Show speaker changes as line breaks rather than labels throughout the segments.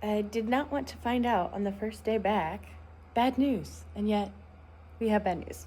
I did not want to find out on the first day back. Bad news, and yet we have bad news.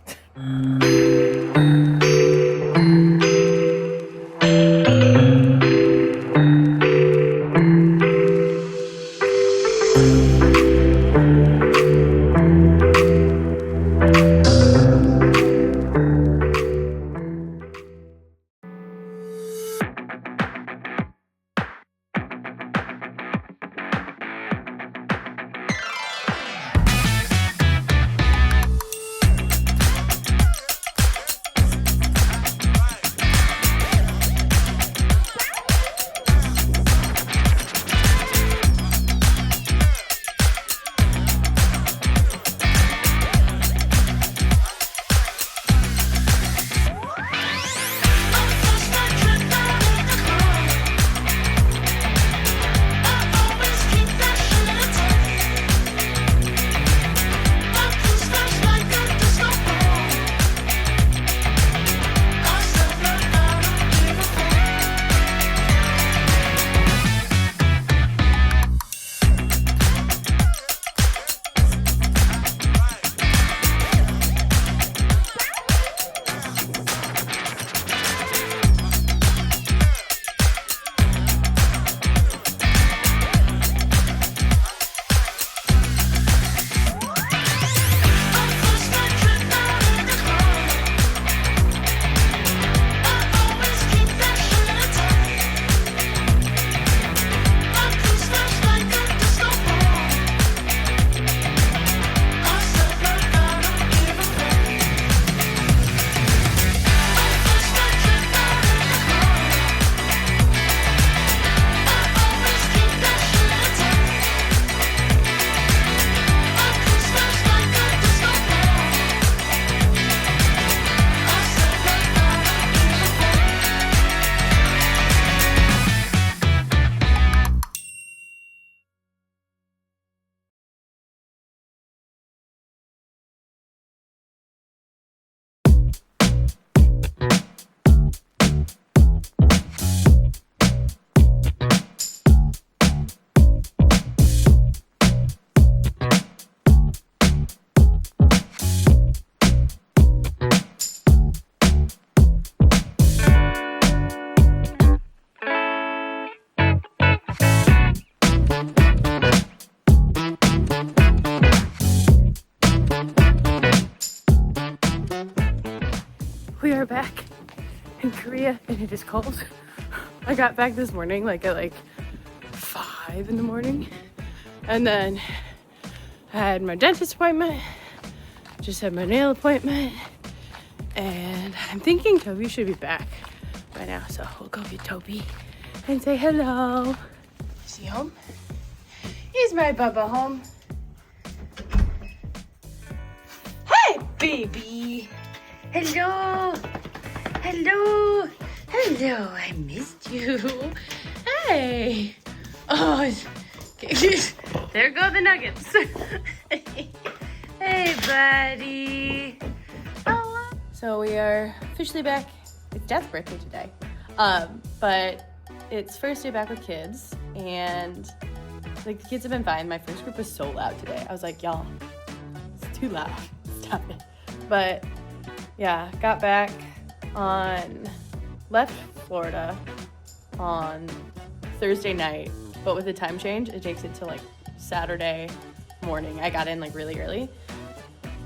We are back in Korea and it is cold. I got back this morning like at 5 in the morning, and then I had my dentist appointment, just had my nail appointment, and I'm thinking Toby should be back by now, so we'll go get Toby and say hello. Is he home? Is my Bubba home? Hey, baby! Hello! Hello! Hello! I missed you. Hey! Oh, there go the nuggets. Hey, buddy. Oh. So we are officially back. It's Dad's birthday today. But it's first day back with kids, and the kids have been fine. My first group was so loud today. I was like, y'all, it's too loud. Stop it. But yeah, got back left Florida on Thursday night, but with the time change, it takes it to Saturday morning. I got in really early.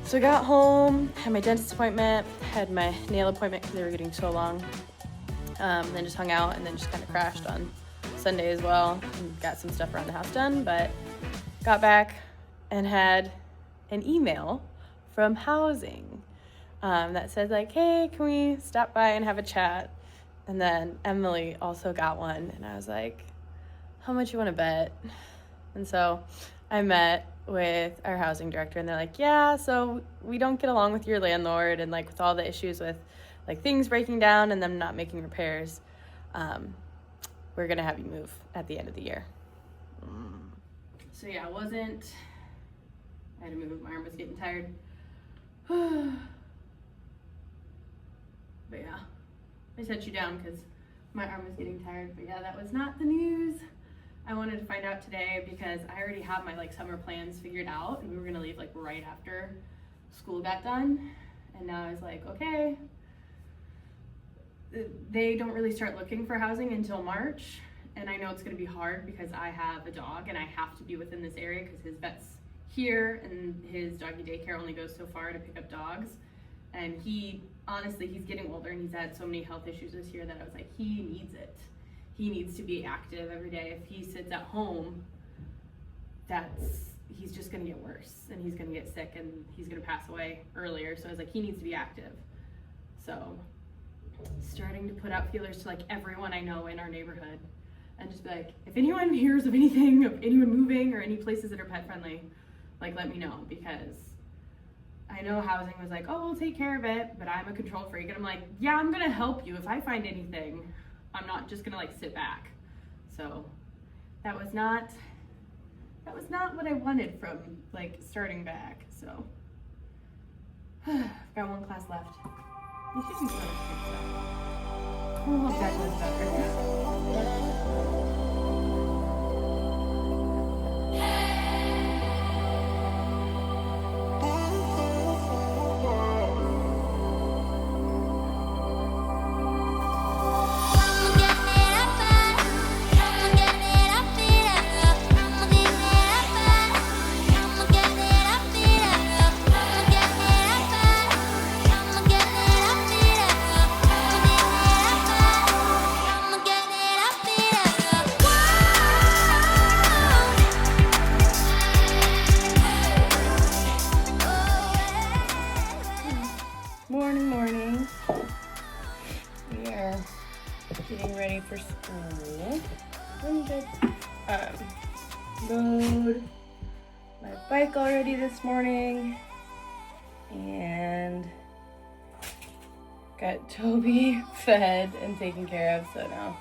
So I got home, had my dentist appointment, had my nail appointment because they were getting so long. Then just hung out and then just kind of crashed on Sunday as well and got some stuff around the house done, but got back and had an email from housing that said hey, can we stop by and have a chat? And then Emily also got one, and I was like, how much you want to bet? And so I met with our housing director, and they're like, yeah, so we don't get along with your landlord, and with all the issues with things breaking down and them not making repairs, we're gonna have you move at the end of the year. So yeah, I had to move, my arm was getting tired. But yeah, I set you down because my arm was getting tired. But yeah, that was not the news I wanted to find out today because I already have my like summer plans figured out, and we were gonna leave like right after school got done. And now I was like, okay, they don't really start looking for housing until March. And I know it's gonna be hard because I have a dog and I have to be within this area because his vet's here and his doggy daycare only goes so far to pick up dogs. And he, honestly, he's getting older and he's had so many health issues this year that I was like, he needs it. He needs to be active every day. If he sits at home, he's just gonna get worse and he's gonna get sick and he's gonna pass away earlier. So I was like, he needs to be active. So starting to put out feelers to like everyone I know in our neighborhood and just be like, if anyone hears of anything, of anyone moving or any places that are pet friendly, like let me know, because I know housing was like, oh, we'll take care of it, but I'm a control freak. And I'm like, yeah, I'm gonna help you. If I find anything, I'm not just gonna like sit back. So that was not what I wanted from like starting back. So I've got one class left. You should do some other stuff. Oh, hope that goes better. Morning. We are getting ready for school. Let me just rode my bike already this morning and got Toby fed and taken care of, so now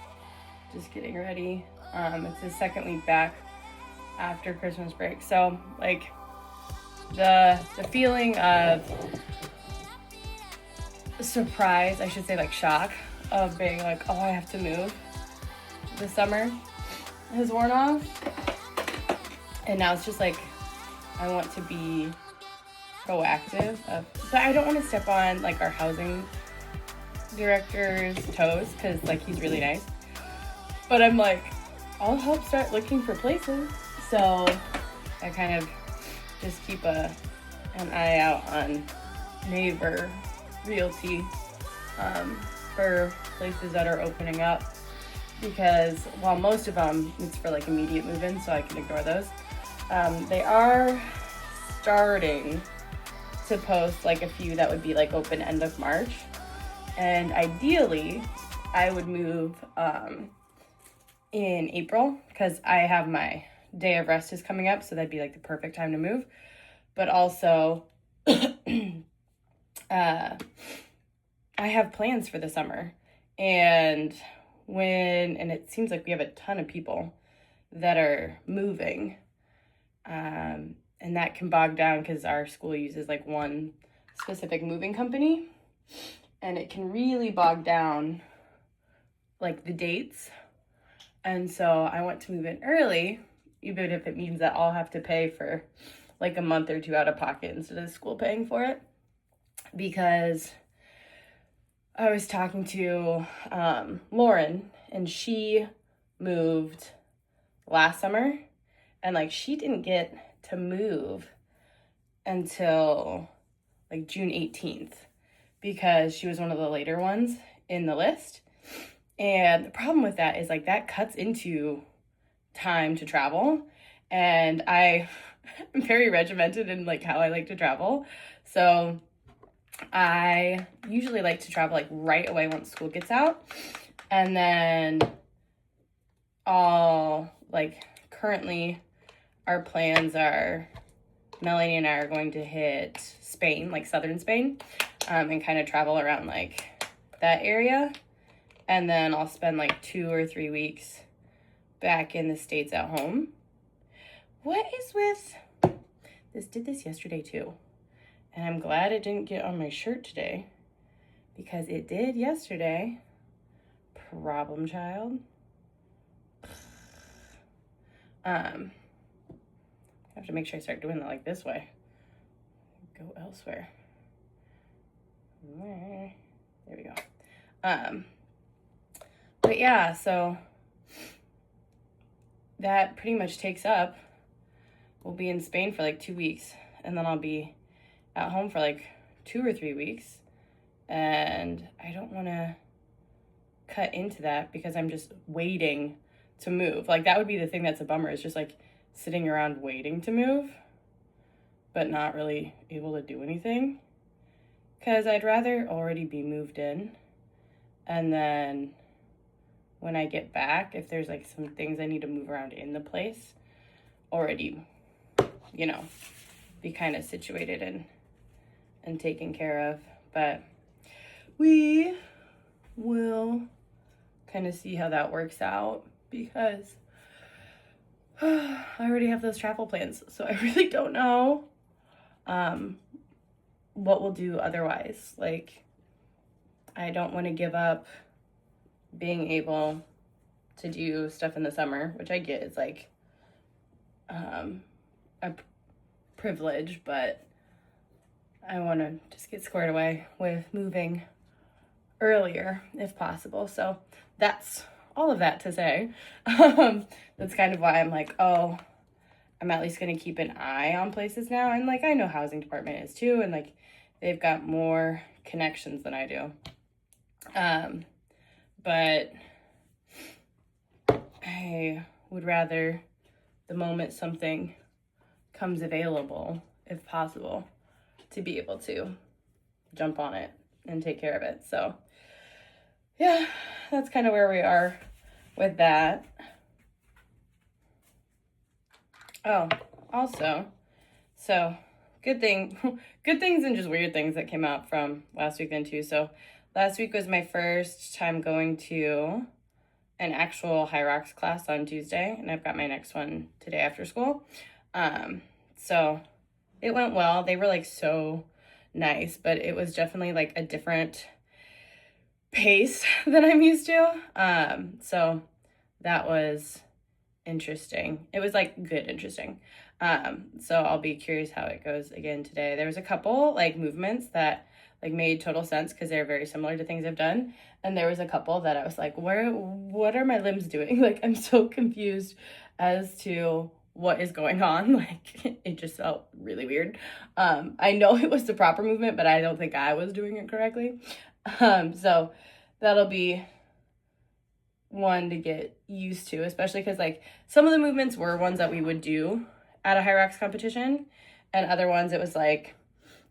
just getting ready. It's the second week back after Christmas break, so like the feeling of surprise, I should say like shock, of being like, oh, I have to move this summer has worn off. And now it's just like, I want to be proactive. But I don't want to step on like our housing director's toes because like he's really nice. But I'm like, I'll help start looking for places. So I kind of just keep an eye out on Neighbor Realty for places that are opening up, because while most of them it's for like immediate move-in, so I can ignore those, they are starting to post like a few that would be like open end of March, and ideally I would move in April because I have my day of rest is coming up, so that'd be like the perfect time to move. But also I have plans for the summer, and it seems like we have a ton of people that are moving, and that can bog down because our school uses like one specific moving company, and it can really bog down like the dates. And so I want to move in early, even if it means that I'll have to pay for like a month or two out of pocket instead of the school paying for it, because I was talking to Lauren, and she moved last summer, and like she didn't get to move until like June 18th because she was one of the later ones in the list. And the problem with that is like that cuts into time to travel, and I'm very regimented in like how I like to travel. So I usually like to travel like right away once school gets out, and then currently our plans are Melanie and I are going to hit Spain, like southern Spain, and kind of travel around like that area, and then I'll spend like 2 or 3 weeks back in the States at home. What is with this? Did this yesterday too. And I'm glad it didn't get on my shirt today, because it did yesterday. Problem child. I have to make sure I start doing that like this way. Go elsewhere. There we go. But yeah, so that pretty much takes up. We'll be in Spain for like 2 weeks, and then I'll be at home for like 2 or 3 weeks. And I don't want to cut into that because I'm just waiting to move. Like, that would be the thing that's a bummer, is just like sitting around waiting to move, but not really able to do anything. Because I'd rather already be moved in, and then when I get back, if there's like some things I need to move around in the place, already, you know, be kind of situated and taken care of. But we will kind of see how that works out, because I already have those travel plans, so I really don't know what we'll do otherwise. Like, I don't want to give up being able to do stuff in the summer, which I get is like a privilege, but I want to just get squared away with moving earlier if possible. So that's all of that to say. That's kind of why I'm like, oh, I'm at least going to keep an eye on places now. And like, I know housing department is too, and like they've got more connections than I do. But I would rather, the moment something comes available, if possible, to be able to jump on it and take care of it. So yeah, that's kind of where we are with that. Oh, also, so good things and just weird things that came out from last weekend too. So last week was my first time going to an actual High Rocks class on Tuesday, and I've got my next one today after school. So it went well. They were like so nice, but it was definitely like a different pace than I'm used to. So that was interesting. It was like good interesting. So I'll be curious how it goes again today. There was a couple like movements that like made total sense because they're very similar to things I've done. And there was a couple that I was like, what are my limbs doing? Like, I'm so confused as to what is going on. Like, it just felt really weird. I know it was the proper movement, but I don't think I was doing it correctly. So that'll be one to get used to, especially because like some of the movements were ones that we would do at a High Rocks competition, and other ones it was like,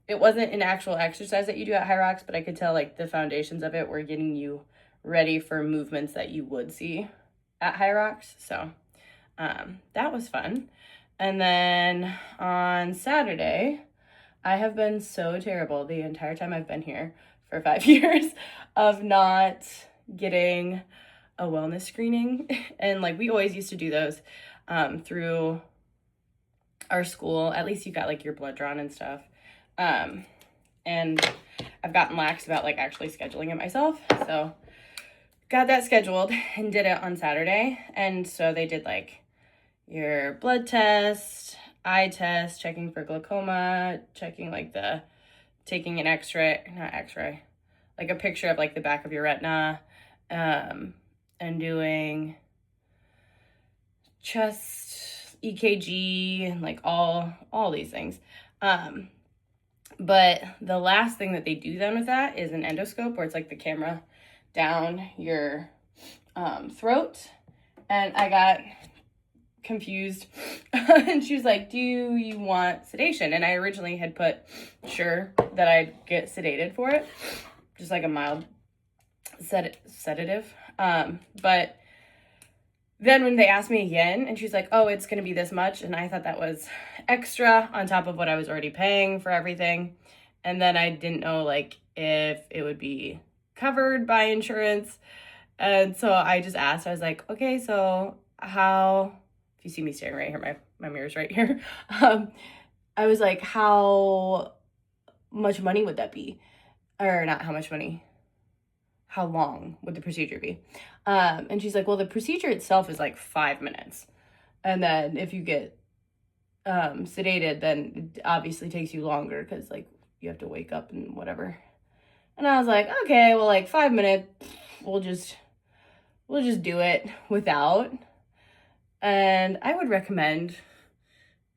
it wasn't an actual exercise that you do at High Rocks, but I could tell like the foundations of it were getting you ready for movements that you would see at High Rocks. So that was fun. And then on Saturday, I have been so terrible the entire time I've been here for 5 years of not getting a wellness screening. And like, we always used to do those through our school. At least you got like your blood drawn and stuff. And I've gotten lax about like actually scheduling it myself. So got that scheduled and did it on Saturday. And so they did like your blood test, eye test, checking for glaucoma, checking like taking an x-ray, like a picture of like the back of your retina, and doing chest EKG and like all these things. But the last thing that they do then with that is an endoscope, where it's like the camera down your throat. And I got confused and she was like, do you want sedation? And I originally had put sure that I'd get sedated for it, just like a mild sedative. But then when they asked me again, and she's like, oh, it's going to be this much. And I thought that was extra on top of what I was already paying for everything. And then I didn't know like if it would be covered by insurance. And so I just asked, I was like, okay, so how, if you see me staring right here, my mirror's right here. I was like, how much money would that be? Or not how much money, how long would the procedure be? And she's like, well, the procedure itself is like 5 minutes. And then if you get sedated, then it obviously takes you longer because like you have to wake up and whatever. And I was like, okay, well, like 5 minutes, we'll just do it without. And I would recommend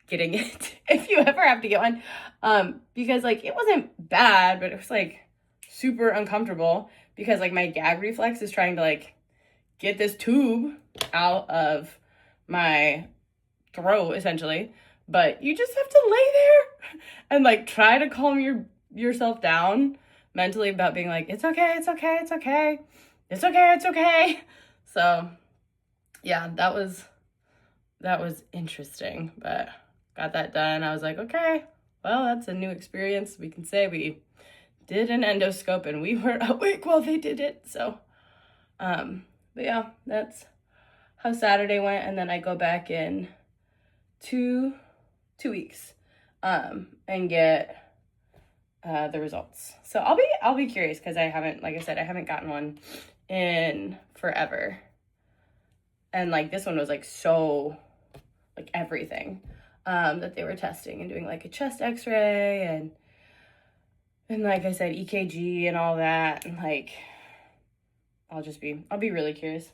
getting it if you ever have to get one, because like it wasn't bad, but it was like super uncomfortable because like my gag reflex is trying to like get this tube out of my throat essentially, but you just have to lay there and like try to calm yourself down mentally about being like, it's okay, it's okay, it's okay, it's okay, it's okay. So yeah, that was interesting, but got that done. I was like, okay, well, that's a new experience. We can say we did an endoscope and we were awake while they did it. So, but yeah, that's how Saturday went. And then I go back in 2 weeks, and get, the results. So I'll be curious because I haven't, like I said, I haven't gotten one in forever. And like this one was like so like everything that they were testing and doing like a chest x-ray and like I said, EKG and all that. And like, I'll be really curious.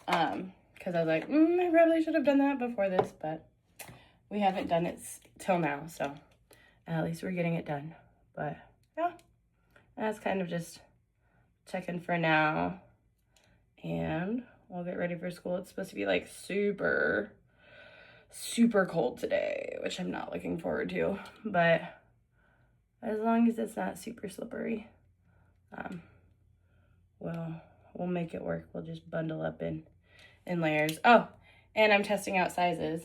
Cause I was like, I probably should have done that before this, but we haven't done it till now. So at least we're getting it done. But yeah, that's kind of just checking for now. And we'll get ready for school. It's supposed to be like super, super cold today, which I'm not looking forward to. But as long as it's not super slippery, we'll make it work. We'll just bundle up in layers. Oh, and I'm testing out sizes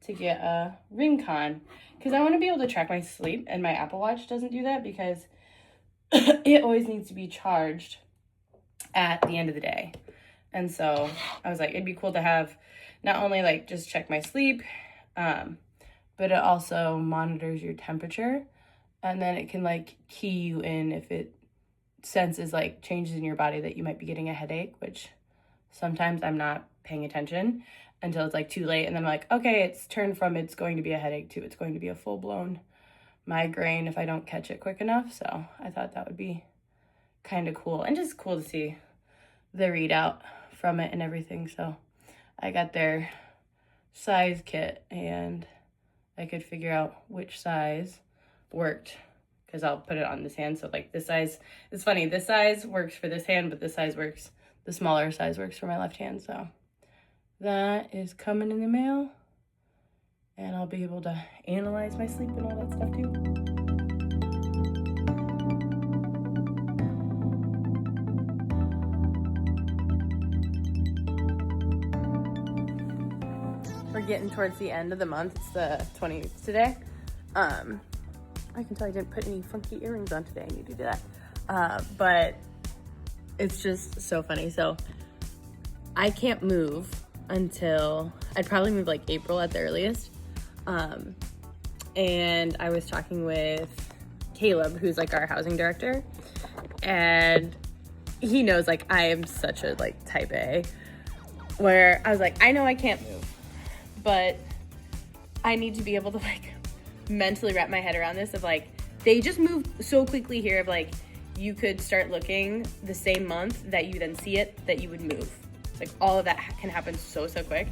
to get a ring con because I want to be able to track my sleep, and my Apple Watch doesn't do that because it always needs to be charged at the end of the day. And so I was like, it'd be cool to have not only like just check my sleep, but it also monitors your temperature, and then it can like key you in if it senses like changes in your body that you might be getting a headache, which sometimes I'm not paying attention until it's like too late. And then I'm like, okay, it's turned from it's going to be a headache to it's going to be a full-blown migraine if I don't catch it quick enough. So I thought that would be kind of cool and just cool to see the readout from it and everything. So I got their size kit and I could figure out which size worked because I'll put it on this hand. So like this size, it's funny, this size works for this hand, but the smaller size works for my left hand. So that is coming in the mail and I'll be able to analyze my sleep and all that stuff too. We're getting towards the end of the month. It's the 20th today. I can tell I didn't put any funky earrings on today. I need to do that. But it's just so funny. So I can't move until I'd probably move like April at the earliest. And I was talking with Caleb, who's like our housing director, and he knows like I am such a like type A, where I was like, I know I can't move, but I need to be able to like mentally wrap my head around this of like, they just move so quickly here of like, you could start looking the same month that you then see it, that you would move. Like all of that can happen so quick.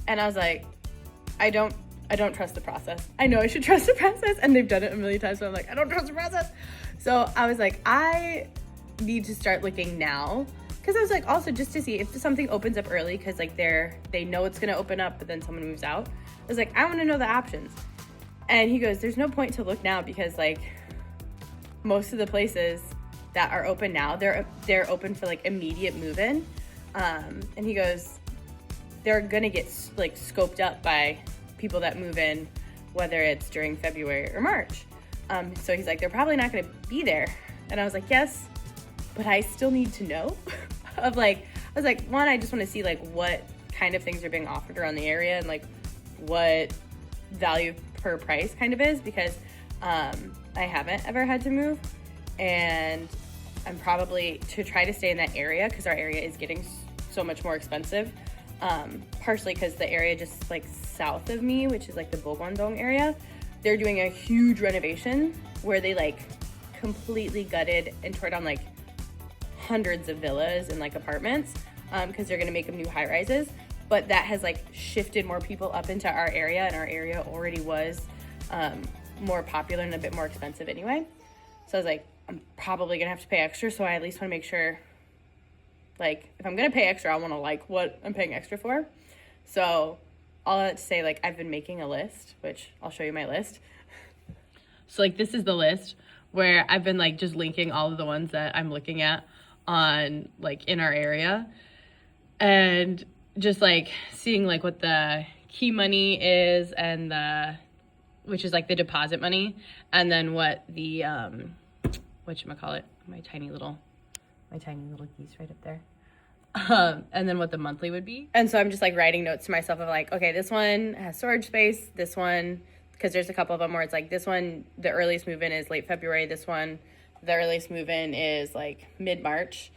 And I was like, I don't trust the process. I know I should trust the process, and they've done it a million times, so I'm like, I don't trust the process. So I was like, I need to start looking now. Cause I was like, also just to see if something opens up early, cause like they know it's gonna open up, but then someone moves out. I was like, I wanna know the options. And he goes, there's no point to look now because like most of the places that are open now, they're open for like immediate move-in. And he goes, they're gonna get like scoped up by people that move in, whether it's during February or March. So he's like, they're probably not gonna be there. And I was like, yes, but I still need to know of like, I was like, one, I just wanna see like what kind of things are being offered around the area and like what value per price kind of is, because I haven't ever had to move, and I'm probably to try to stay in that area because our area is getting so much more expensive. partially because the area just like south of me, which is like the Bogwon-dong area, they're doing a huge renovation where they like completely gutted and tore down like hundreds of villas and like apartments, because they're gonna make them new high rises. But that has like shifted more people up into our area, and our area already was more popular and a bit more expensive anyway. So I was like, I'm probably gonna have to pay extra, so I at least want to make sure, like, if I'm gonna pay extra, I want to like what I'm paying extra for. So all that to say, like, I've been making a list, which I'll show you my list. So like, this is the list where I've been like just linking all of the ones that I'm looking at on like in our area, and just like seeing like what the key money is, and which is like the deposit money, and then what the whatchamacallit, my tiny little geese right up there, and then what the monthly would be. And so I'm just like writing notes to myself of like, okay, this one has storage space, this one, because there's a couple of them where it's like, this one, the earliest move-in is late February, this one, the earliest move-in is like mid-March,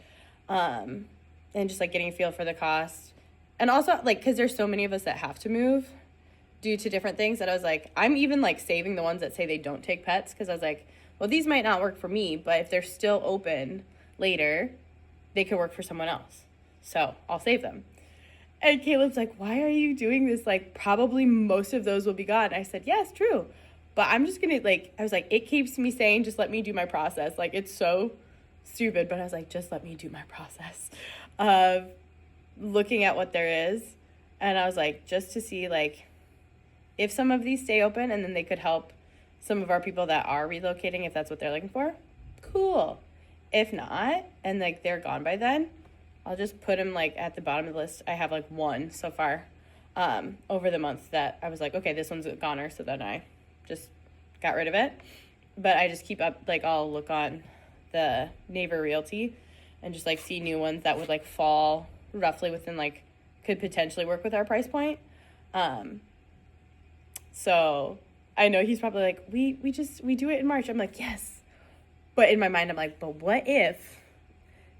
and just like getting a feel for the cost. And also like, because there's so many of us that have to move due to different things, that I was like, I'm even like saving the ones that say they don't take pets, because I was like, well, these might not work for me, but if they're still open later, they could work for someone else. So I'll save them. And Caleb's like, why are you doing this? Like, probably most of those will be gone. I said, yes, true. But I'm just gonna like, I was like, it keeps me sane. Just let me do my process. Like, it's so stupid, but I was like, just let me do my process of looking at what there is. And I was like, just to see like, if some of these stay open and then they could help some of our people that are relocating, if that's what they're looking for, cool. If not, and like they're gone by then, I'll just put them like at the bottom of the list. I have like one so far over the month that I was like, okay, this one's a goner, so then I just got rid of it. But I just keep up, like I'll look on the Naver Realty and just like see new ones that would like fall roughly within like, could potentially work with our price point. So I know he's probably like, we do it in March. I'm like, yes. But in my mind, I'm like, but what if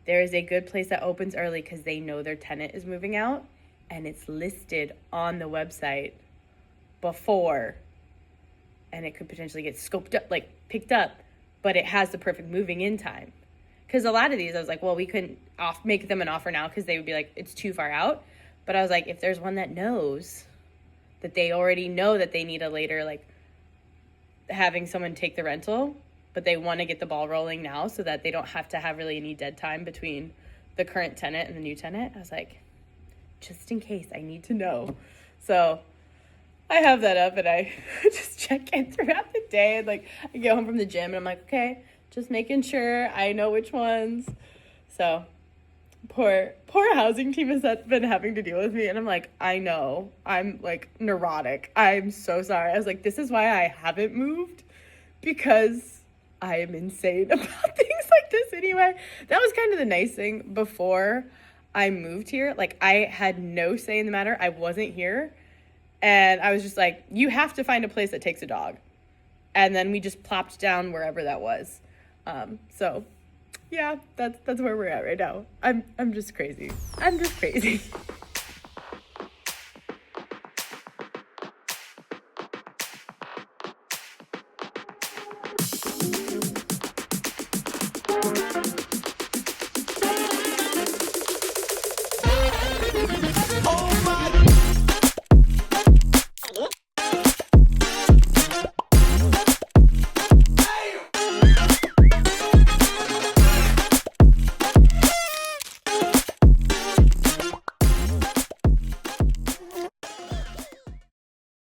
there is a good place that opens early because they know their tenant is moving out and it's listed on the website before, and it could potentially get scoped up, like picked up, but it has the perfect moving in time. Because a lot of these, I was like, well, we couldn't make them an offer now because they would be like, it's too far out. But I was like, if there's one that knows that they already know that they need a later, like having someone take the rental, but they want to get the ball rolling now so that they don't have to have really any dead time between the current tenant and the new tenant. I was like, just in case, I need to know. So I have that up and I just check in throughout the day. And like, I get home from the gym and I'm like, okay, just making sure I know which ones. So poor housing team has been having to deal with me. And I'm like, I know, I'm like neurotic. I'm so sorry. I was like, this is why I haven't moved, because I am insane about things like this anyway. That was kind of the nice thing before I moved here. Like, I had no say in the matter. I wasn't here. And I was just like, you have to find a place that takes a dog. And then we just plopped down wherever that was. So yeah, that's where we're at right now. I'm just crazy. I'm just crazy.